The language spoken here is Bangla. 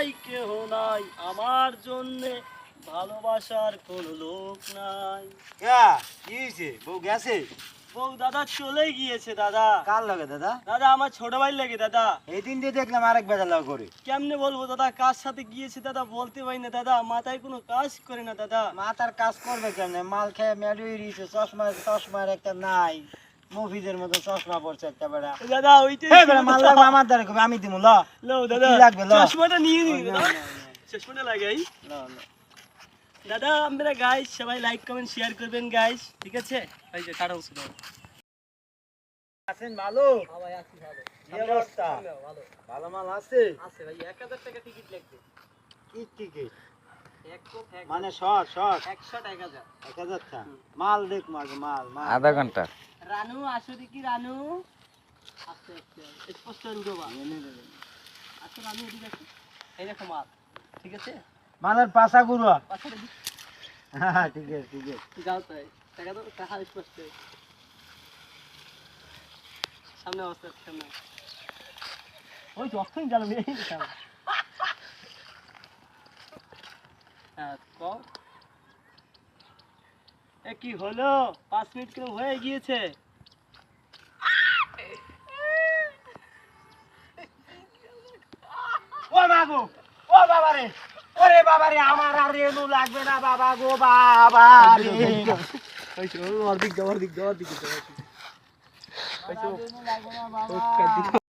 নাই কেহ নাই আমার জন্যে ভালোবাসার কোনো লোক নাই। কি হয়েছে? বউ গেছে? বউ দাদা চলে গিয়েছে দাদা। কার লাগে দাদা? দাদা আমার ছোট ভাই লাগে দাদা। এই দিন দিয়ে দেখলাম আরেক বেজা লাগ করে। কেমনে বলবো দাদা, কার সাথে গিয়েছে দাদা বলতে পারি না দাদা, মাথায় কোনো কাজ করে না দাদা। মাথার কাজ করবে কেমনে? মাল খেয়ে মেডুই রয়েছে, চশমার একটা নাই, মফিজের মতো চশমা পড়ছে একটা বেড়া। দাদা ওইটাই এই বেড়া মাল লাগবে আমার দ্বারা কবে? আমি দিমু ল। লো দাদা, কি লাগবে ল? চশমাটা নিয়ে নি না, দাদা, না, না। চশমাটা লাগাই। ল, ল। দাদা আমরা গাইস সবাই লাইক কমেন্ট শেয়ার করবেন গাইস, ঠিক আছে? এই যে কাটা উঠছে দাও। আছেন ভালো? হ্যাঁ ভাই আছি ভালো। কি অবস্থা? ভালো ভালো মাল আছে? আছে ভাই, 1000 টাকা টিকিট লাগবে। কি টিকিট? এক কোপ এক মানে শর্ট 100 টাকা যা। 1000 টা। মাল দেখ মাল। আধা ঘন্টা। রানু আসো দেখি রানু। আস্তে আস্তে স্পষ্ট রুবা। আচ্ছা রানু এদিকে আসো। এই দেখো মাল, ঠিক আছে? মালের পাশা গুরুয়া। পাছাটা দি হ্যাঁ ঠিক আছে। যাও তাই। টাকা দাও, টাকা স্পষ্ট। সামনে অবস্থা সামনে। ওই তো অক্ষণ গেল মেয়ে সামনে। হ্যাঁ কও। এ কি হলো? 5 মিনিট কেন হয়ে গিয়েছে? ও বাবু, ও বাবারে, ওরে বাবারে, আমার আর রেনু লাগবে না বাবা গো বাবা রে। ওই অর্ধেক দাও, অর্ধেক দাও, অর্ধেক দাও। আর রেনু লাগবে না বাবা।